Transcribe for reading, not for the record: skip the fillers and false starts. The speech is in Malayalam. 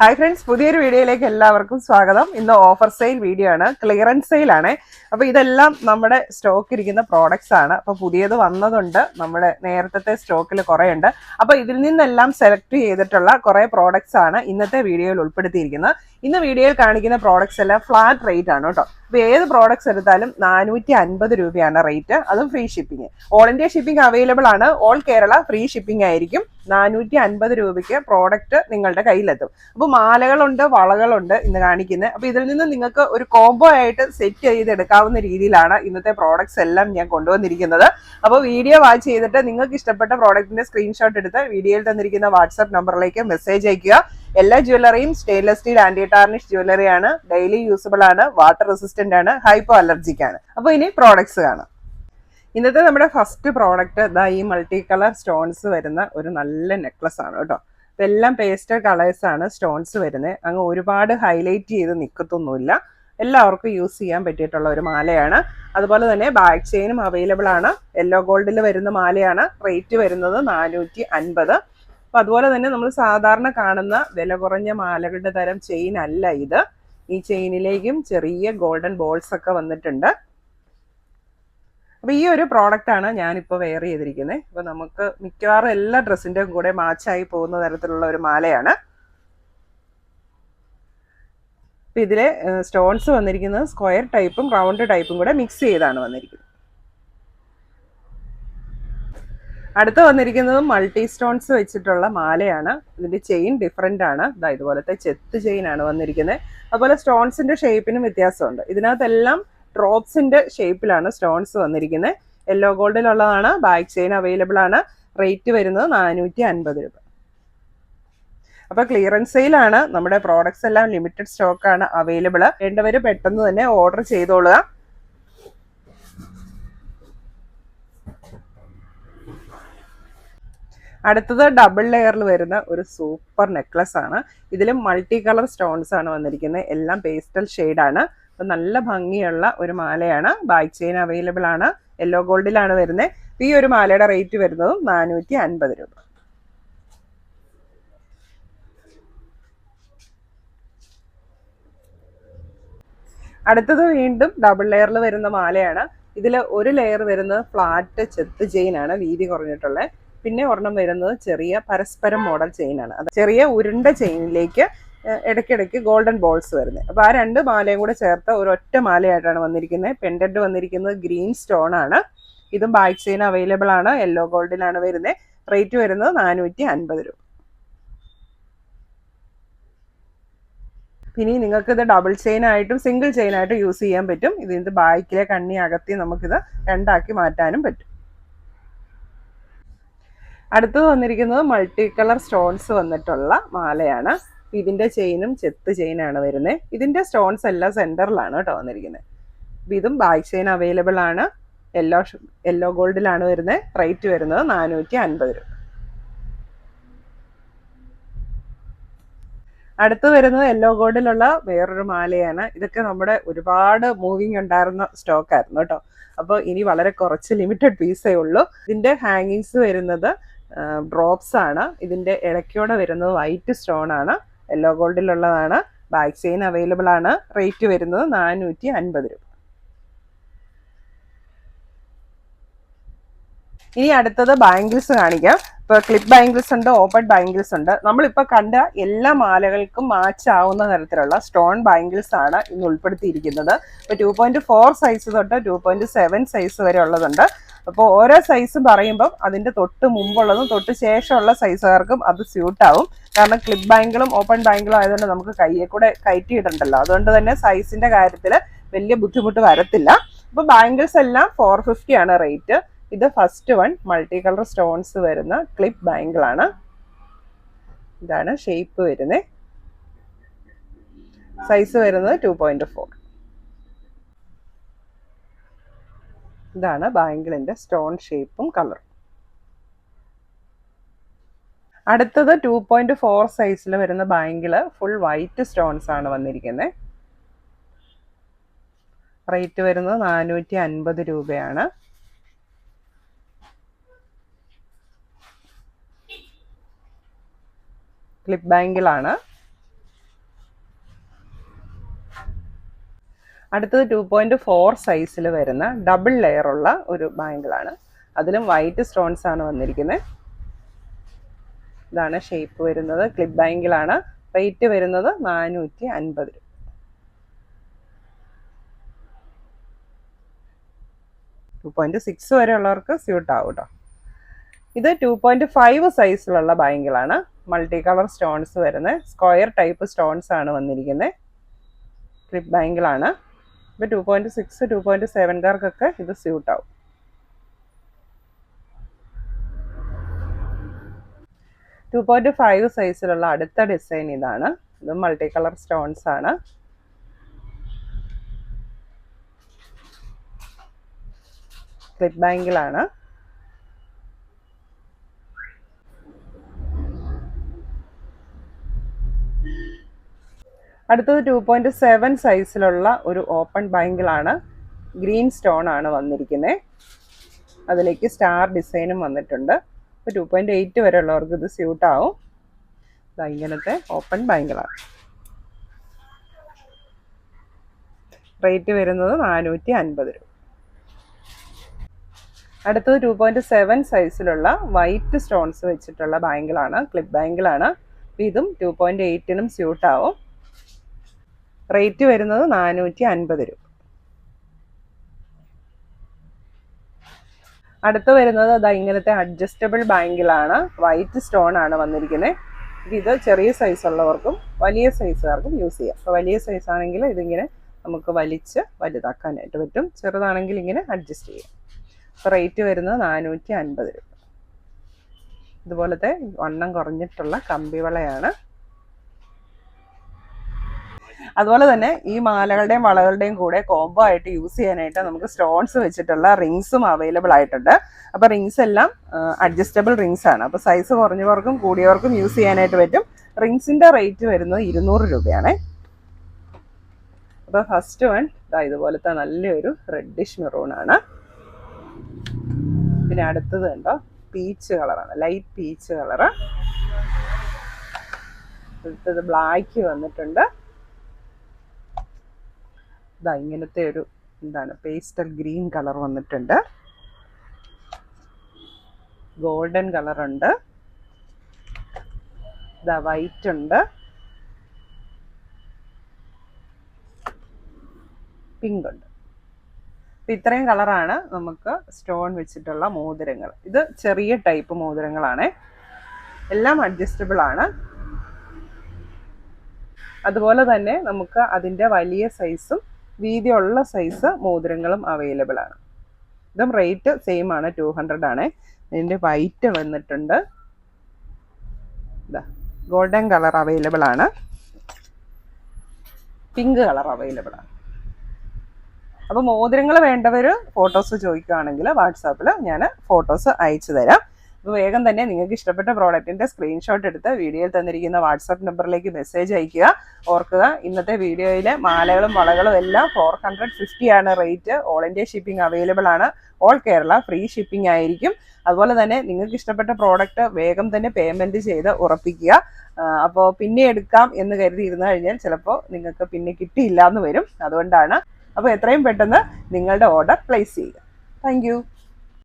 ഹായ് ഫ്രണ്ട്സ്, പുതിയൊരു വീഡിയോയിലേക്ക് എല്ലാവർക്കും സ്വാഗതം. ഇന്ന് ഓഫർ സെയിൽ വീഡിയോ ആണ്, ക്ലിയറൻസ് സെയിൽ ആണ്. അപ്പോൾ ഇതെല്ലാം നമ്മുടെ സ്റ്റോക്ക് ഇരിക്കുന്ന പ്രോഡക്ട്സ് ആണ്. അപ്പോൾ പുതിയത് വന്നതുണ്ട്, നമ്മുടെ നേരത്തെ സ്റ്റോക്കിൽ കുറേ ഉണ്ട്. അപ്പോൾ ഇതിൽ നിന്നെല്ലാം സെലക്ട് ചെയ്തിട്ടുള്ള കുറേ പ്രോഡക്ട്സ് ആണ് ഇന്നത്തെ വീഡിയോയിൽ ഉൾപ്പെടുത്തിയിരിക്കുന്നത്. ഇന്ന് വീഡിയോയിൽ കാണിക്കുന്ന പ്രോഡക്ട്സ് എല്ലാം ഫ്ലാറ്റ് റേറ്റ് ആണ് കേട്ടോ. അപ്പോൾ ഏത് പ്രോഡക്ട്സ് എടുത്താലും 450 രൂപയാണ് റേറ്റ്, അതും free shipping. All India shipping available ആണ്, ഓൾ കേരള ഫ്രീ ഷിപ്പിംഗ് ആയിരിക്കും. 450 രൂപയ്ക്ക് പ്രോഡക്റ്റ് നിങ്ങളുടെ കയ്യിലെത്തും. അപ്പോൾ മാലകളുണ്ട്, വളകളുണ്ട് ഇന്ന് കാണിക്കുന്നത്. അപ്പോൾ ഇതിൽ നിന്ന് നിങ്ങൾക്ക് ഒരു കോംബോ ആയിട്ട് സെറ്റ് ചെയ്തെടുക്കാവുന്ന രീതിയിലാണ് ഇന്നത്തെ പ്രോഡക്ട്സ് എല്ലാം ഞാൻ കൊണ്ടുവന്നിരിക്കുന്നത്. അപ്പോൾ വീഡിയോ വാച്ച് ചെയ്തിട്ട് നിങ്ങൾക്ക് ഇഷ്ടപ്പെട്ട പ്രോഡക്റ്റിന്റെ സ്ക്രീൻഷോട്ട് എടുത്ത് വീഡിയോയിൽ തന്നിരിക്കുന്ന വാട്സ്ആപ്പ് നമ്പറിലേക്ക് മെസ്സേജ് അയക്കുക. എല്ലാ ജ്വല്ലറിയും stainless steel anti tarnish jewellery ആണ്, ഡെയിലി യൂസബിൾ ആണ്, വാട്ടർ റെസിസ്റ്റന്റ് ആണ്, ഹൈപ്പോ അലർജിക് ആണ്. അപ്പോൾ ഇനി പ്രോഡക്ട്സ് കാണാം. ഇന്നത്തെ നമ്മുടെ ഫസ്റ്റ് പ്രോഡക്റ്റ് ഇതാ ഈ മൾട്ടി കളർ സ്റ്റോൺസ് വരുന്ന ഒരു നല്ല നെക്ലസ് ആണ് കേട്ടോ. അപ്പം എല്ലാം പേസ്റ്റൽ കളേഴ്സ് ആണ് സ്റ്റോൺസ് വരുന്നത്. അങ്ങ് ഒരുപാട് ഹൈലൈറ്റ് ചെയ്ത് നിൽക്കത്തൊന്നുമില്ല, എല്ലാവർക്കും യൂസ് ചെയ്യാൻ പറ്റിയിട്ടുള്ള ഒരു മാലയാണ്. അതുപോലെ തന്നെ ബാക്ക് ചെയിനും അവൈലബിൾ ആണ്. യെല്ലോ ഗോൾഡിൽ വരുന്ന മാലയാണ്. റേറ്റ് വരുന്നത് 450. അപ്പം അതുപോലെ തന്നെ നമ്മൾ സാധാരണ കാണുന്ന വില കുറഞ്ഞ മാലകളുടെ തരം ചെയിൻ അല്ല ഇത്. ഈ ചെയിനിലേക്കും ചെറിയ ഗോൾഡൻ ബോൾസ് ഒക്കെ വന്നിട്ടുണ്ട്. അപ്പോൾ ഈ ഒരു പ്രോഡക്റ്റ് ആണ് ഞാനിപ്പോൾ വെയർ ചെയ്തിരിക്കുന്നത്. അപ്പോൾ നമുക്ക് മിക്കവാറും എല്ലാ ഡ്രസ്സിൻ്റെയും കൂടെ മാച്ചായി പോകുന്ന തരത്തിലുള്ള ഒരു മാലയാണ്. അപ്പോൾ ഇതിലെ സ്റ്റോൺസ് വന്നിരിക്കുന്നത് സ്ക്വയർ ടൈപ്പും റൗണ്ട് ടൈപ്പും കൂടെ മിക്സ് ചെയ്താണ് വന്നിരിക്കുന്നത്. അടുത്ത് വന്നിരിക്കുന്നത് മൾട്ടി സ്റ്റോൺസ് വെച്ചിട്ടുള്ള മാലയാണ്. ഇതിൻ്റെ ചെയിൻ ഡിഫറെൻ്റ് ആണ്. ഇതുപോലത്തെ ചെത്ത് ചെയിൻ ആണ് വന്നിരിക്കുന്നത്. അതുപോലെ സ്റ്റോൺസിൻ്റെ ഷേപ്പിനും വ്യത്യാസമുണ്ട്. ഇതിനകത്തെല്ലാം ഡ്രോപ്സിന്റെ ഷേപ്പിലാണ് സ്റ്റോൺസ് വന്നിരിക്കുന്നത്. യെല്ലോ ഗോൾഡിലുള്ളതാണ്. ബാക്ക് ചെയിൻ അവൈലബിൾ ആണ്. റേറ്റ് വരുന്നത് 450 രൂപ. അപ്പോൾ ക്ലിയറൻസ് സെയിലാണ്. നമ്മുടെ പ്രോഡക്ട്സ് എല്ലാം ലിമിറ്റഡ് സ്റ്റോക്കാണ് അവൈലബിൾ. വേണ്ടവർ പെട്ടെന്ന് തന്നെ ഓർഡർ ചെയ്തോളുക. അടുത്തത് ഡബിൾ ലെയറിൽ വരുന്ന ഒരു സൂപ്പർ നെക്ലസ് ആണ്. ഇതിലും മൾട്ടി കളർ സ്റ്റോൺസ് ആണ് വന്നിരിക്കുന്നത്. എല്ലാം പേസ്റ്റൽ ഷെയ്ഡാണ്. അപ്പം നല്ല ഭംഗിയുള്ള ഒരു മാലയാണ്. ബാക്ക് ചെയിൻ അവൈലബിൾ ആണ്. യെല്ലോ ഗോൾഡിലാണ് വരുന്നത്. ഈ ഒരു മാലയുടെ റേറ്റ് വരുന്നതും 450 രൂപ. അടുത്തത് വീണ്ടും ഡബിൾ ലെയറിൽ വരുന്ന മാലയാണ്. ഇതിൽ ഒരു ലെയർ വരുന്നത് ഫ്ലാറ്റ് ചെത്ത് ചെയിൻ ആണ്, വീതി കുറഞ്ഞിട്ടുള്ളത്. പിന്നെ ഒരെണ്ണം വരുന്നത് ചെറിയ പരസ്പരം മോഡൽ ചെയിനാണ്. അത് ചെറിയ ഉരുണ്ട ചെയിനിലേക്ക് ഇടയ്ക്കിടയ്ക്ക് ഗോൾഡൻ ബോൾസ് വരുന്നത്. അപ്പോൾ ആ രണ്ട് മാലയും കൂടെ ചേർത്ത് ഒരൊറ്റ മാലയായിട്ടാണ് വന്നിരിക്കുന്നത്. പെൻഡന്റ് വന്നിരിക്കുന്നത് ഗ്രീൻ സ്റ്റോൺ ആണ്. ഇതും ബാക്ക് ചെയിൻ അവൈലബിൾ ആണ്. യെല്ലോ ഗോൾഡിലാണ് വരുന്നത്. റേറ്റ് വരുന്നത് 450 രൂപ. പിന്നെ നിങ്ങൾക്ക് ഇത് ഡബിൾ ചെയിൻ ആയിട്ടും സിംഗിൾ ചെയിൻ ആയിട്ടും യൂസ് ചെയ്യാൻ പറ്റും. ഇതിൻ്റെ ബാക്കിലെ കണ്ണി അകത്തി നമുക്കിത് രണ്ടാക്കി മാറ്റാനും പറ്റും. അടുത്തത് വന്നിരിക്കുന്നത് മൾട്ടി കളർ സ്റ്റോൺസ് വന്നിട്ടുള്ള മാലയാണ്. ഇതിൻ്റെ ചെയിനും ചെത്ത് ചെയിനാണ് വരുന്നത്. ഇതിൻ്റെ സ്റ്റോൺസ് എല്ലാം സെൻറ്ററിലാണ് കേട്ടോ വന്നിരിക്കുന്നത്. അപ്പം ഇതും ബാക്ക് ചെയിൻ അവൈലബിൾ ആണ്. യെല്ലോ ഗോൾഡിലാണ് വരുന്നത്. റേറ്റ് വരുന്നത് 450 രൂപ. അടുത്ത് വരുന്നത് യെല്ലോ ഗോൾഡിലുള്ള വേറൊരു മാലയാണ്. ഇതൊക്കെ നമ്മുടെ ഒരുപാട് മൂവിങ് ഉണ്ടായിരുന്ന സ്റ്റോക്ക് ആയിരുന്നു കേട്ടോ. അപ്പോൾ ഇനി വളരെ കുറച്ച് ലിമിറ്റഡ് പീസേ ഉള്ളൂ. ഇതിൻ്റെ ഹാങ്ങിങ്സ് വരുന്നത് ഡ്രോപ്സ് ആണ്. ഇതിൻ്റെ ഇടയ്ക്കോടെ വരുന്നത് വൈറ്റ് സ്റ്റോൺ ആണ്. യെല്ലോ ഗോൾഡിലുള്ളതാണ്. ബാക്ക് ചെയിൻ അവൈലബിൾ ആണ്. റേറ്റ് വരുന്നത് 450 രൂപ. ഇനി അടുത്തത് ബാംഗിൾസ് കാണിക്കാം. ഇപ്പോൾ ക്ലിപ്പ് ബാംഗിൾസ് ഉണ്ട്, ഓപ്പൺ ബാംഗിൾസ് ഉണ്ട്. നമ്മളിപ്പോൾ കണ്ട എല്ലാ മാലകൾക്കും മാച്ച് ആവുന്ന തരത്തിലുള്ള സ്റ്റോൺ ബാംഗിൾസ് ആണ് ഇന്ന് ഉൾപ്പെടുത്തിയിരിക്കുന്നത്. ഇപ്പോൾ 2.4 സൈസ് തൊട്ട് 2.7 സൈസ് വരെ ഉള്ളതുണ്ട്. അപ്പോൾ ഓരോ സൈസ് പറയുമ്പം അതിൻ്റെ തൊട്ട് മുമ്പുള്ളതും തൊട്ട് ശേഷമുള്ള സൈസുകാർക്കും അത് സ്യൂട്ടാവും. കാരണം ക്ലിപ്പ് ബാങ്കിളും ഓപ്പൺ ബാങ്കിളും ആയതുകൊണ്ട് നമുക്ക് കയ്യെ കൂടെ കയറ്റിയിട്ടുണ്ടല്ലോ. അതുകൊണ്ട് തന്നെ സൈസിൻ്റെ കാര്യത്തിൽ വലിയ ബുദ്ധിമുട്ട് വരത്തില്ല. അപ്പോൾ ബാംഗിൾസ് എല്ലാം 450 ആണ് റേറ്റ്. ഇത് first one multi colour stones വരുന്ന ക്ലിപ്പ് ബാങ്കിൾ ആണ്. ഇതാണ് ഷേപ്പ് വരുന്നത്. സൈസ് വരുന്നത് 2.4. ഇതാണ് ബാങ്കിളിന്റെ സ്റ്റോൺ ഷേപ്പും കളറും. അടുത്തത് 2.4 സൈസിൽ വരുന്ന ബാങ്കിള് ഫുൾ വൈറ്റ് സ്റ്റോൺസ് ആണ് വന്നിരിക്കുന്നത്. റേറ്റ് വരുന്നത് 450 രൂപയാണ്. ക്ലിപ്പ് ബാങ്കിളാണ്. അടുത്തത് 2.4 സൈസിൽ വരുന്ന ഡബിൾ ലെയർ ഉള്ള ഒരു ബാങ്കിളാണ്. അതിലും വൈറ്റ് സ്റ്റോൺസ് ആണ് വന്നിരിക്കുന്നത്. ഇതാണ് ഷേപ്പ് വരുന്നത്. ക്ലിപ്പ് ബാങ്കിളാണ്. റേറ്റ് വരുന്നത് 450 രൂപ. 2.6 വരെ ഉള്ളവർക്ക് സ്യൂട്ട് ആവും കേട്ടോ. ഇത് 2.5 സൈസിലുള്ള ബാങ്കിളാണ്. മൾട്ടി കളർ സ്റ്റോൺസ് വരുന്നത്. സ്ക്വയർ ടൈപ്പ് സ്റ്റോൺസ് ആണ് വന്നിരിക്കുന്നത്. ക്ലിപ്പ് ബാങ്കിളാണ്. ഇപ്പോൾ 2.6 2.7കാർക്കൊക്കെ ഇത് സ്യൂട്ട് ആവും. ടു 2.5 സൈസിലുള്ള അടുത്ത ഡിസൈൻ ഇതാണ്. ഇത് മൾട്ടി കളർ സ്റ്റോൺസ് ആണ്. ക്ലിപ്പ് ബാങ്കിളാണ്. അടുത്തത് 2.7 സൈസിലുള്ള ഒരു ഓപ്പൺ ബാങ്കിളാണ്. ഗ്രീൻ സ്റ്റോൺ ആണ് വന്നിരിക്കുന്നത്. അതിലേക്ക് സ്റ്റാർ ഡിസൈനും വന്നിട്ടുണ്ട്. ഇപ്പോൾ 2.8 വരെ ഉള്ളവർക്ക് ഇത് സ്യൂട്ട് ആവും. ഇങ്ങനത്തെ ഓപ്പൺ ബാങ്കിളാണ്. റേറ്റ് വരുന്നത് 450 രൂപ. അടുത്തത് 2.7 സൈസിലുള്ള വൈറ്റ് സ്റ്റോൺസ് വെച്ചിട്ടുള്ള ബാങ്കിളാണ്. ക്ലിപ്പ് ബാങ്കിളാണ്. ഇതും 2.8നും സ്യൂട്ട് ആവും. റേറ്റ് വരുന്നത് 450 രൂപ. അടുത്ത് വരുന്നത് ഇങ്ങനത്തെ അഡ്ജസ്റ്റബിൾ ബാങ്കിളാണ്. വൈറ്റ് സ്റ്റോൺ ആണ് വന്നിരിക്കുന്നത്. ഇത് ചെറിയ സൈസ് ഉള്ളവർക്കും വലിയ സൈസുകാർക്കും യൂസ് ചെയ്യാം. അപ്പോൾ വലിയ സൈസ് ആണെങ്കിൽ ഇതിങ്ങനെ നമുക്ക് വലിച്ച് വലുതാക്കാനായിട്ട് പറ്റും. ചെറുതാണെങ്കിൽ ഇങ്ങനെ അഡ്ജസ്റ്റ് ചെയ്യാം. അപ്പോൾ റേറ്റ് വരുന്നത് 450 രൂപ. ഇതുപോലത്തെ വണ്ണം കുറഞ്ഞിട്ടുള്ള കമ്പിവളയാണ്. അതുപോലെ തന്നെ ഈ മാലകളുടെയും വളകളുടെയും കൂടെ കോംബോ ആയിട്ട് യൂസ് ചെയ്യാനായിട്ട് നമുക്ക് സ്റ്റോൺസ് വെച്ചിട്ടുള്ള റിങ്സും അവൈലബിൾ ആയിട്ടുണ്ട്. അപ്പോൾ റിങ്സ് എല്ലാം അഡ്ജസ്റ്റബിൾ റിങ്സ് ആണ്. അപ്പോൾ സൈസ് കുറഞ്ഞവർക്കും കൂടിയവർക്കും യൂസ് ചെയ്യാനായിട്ട് പറ്റും. റിങ്സിൻ്റെ റേറ്റ് വരുന്നത് 200 രൂപയാണ്. അപ്പോൾ ഫസ്റ്റ് വൺ ഇതുപോലത്തെ നല്ലൊരു റെഡിഷ് മെറൂൺ ആണ്. പിന്നെ അടുത്തത് കണ്ടോ, പീച്ച് കളറാണ്. Light peach colour. അടുത്തത് ബ്ലാക്ക് വന്നിട്ടുണ്ട്. ഇങ്ങനത്തെ ഒരു പേസ്റ്റൽ ഗ്രീൻ കളർ വന്നിട്ടുണ്ട്. ഗോൾഡൻ കളറുണ്ട്. വൈറ്റ് ഉണ്ട്. പിങ്ക് ഉണ്ട്. അപ്പം ഇത്രയും കളറാണ് നമുക്ക് സ്റ്റോൺ വെച്ചിട്ടുള്ള മോതിരങ്ങൾ. ഇത് ചെറിയ ടൈപ്പ് മോതിരങ്ങളാണ്. എല്ലാം അഡ്ജസ്റ്റബിൾ ആണ്. അതുപോലെ തന്നെ നമുക്ക് അതിൻ്റെ വലിയ സൈസും വീതിയുള്ള സൈസ് മോതിരങ്ങളും അവൈലബിൾ ആണ്. ഇതും റേറ്റ് സെയിം ആണ്, 200 ആണ്. ഇതിൻ്റെ വൈറ്റ് വന്നിട്ടുണ്ട്. ഗോൾഡൻ കളർ അവൈലബിൾ ആണ്. പിങ്ക് കളർ അവൈലബിൾ ആണ്. അപ്പോൾ മോതിരങ്ങൾ വേണ്ടവർ ഫോട്ടോസ് ചോദിക്കുകയാണെങ്കിൽ വാട്സാപ്പിൽ ഞാൻ ഫോട്ടോസ് അയച്ചു തരാം. അപ്പോൾ വേഗം തന്നെ നിങ്ങൾക്ക് ഇഷ്ടപ്പെട്ട പ്രോഡക്റ്റിൻ്റെ സ്ക്രീൻഷോട്ട് എടുത്ത് വീഡിയോയിൽ തന്നിരിക്കുന്ന വാട്സാപ്പ് നമ്പറിലേക്ക് മെസ്സേജ് അയയ്ക്കുക. ഓർക്കുക, ഇന്നത്തെ വീഡിയോയിലെ മാലകളും വളകളും എല്ലാം 450 ആണ് rate. All India shipping available ആണ്. ഓൾ കേരള ഫ്രീ ഷിപ്പിംഗ് ആയിരിക്കും. അതുപോലെ തന്നെ നിങ്ങൾക്ക് ഇഷ്ടപ്പെട്ട പ്രോഡക്റ്റ് വേഗം തന്നെ പേയ്മെൻറ്റ് ചെയ്ത് ഉറപ്പിക്കുക. അപ്പോൾ പിന്നെ എടുക്കാം എന്ന് കരുതി ഇരുന്ന് കഴിഞ്ഞാൽ ചിലപ്പോൾ നിങ്ങൾക്ക് പിന്നെ കിട്ടിയില്ല എന്ന് വരും. അതുകൊണ്ടാണ്. അപ്പോൾ എത്രയും പെട്ടെന്ന് നിങ്ങളുടെ ഓർഡർ പ്ലേസ് ചെയ്യുക. താങ്ക്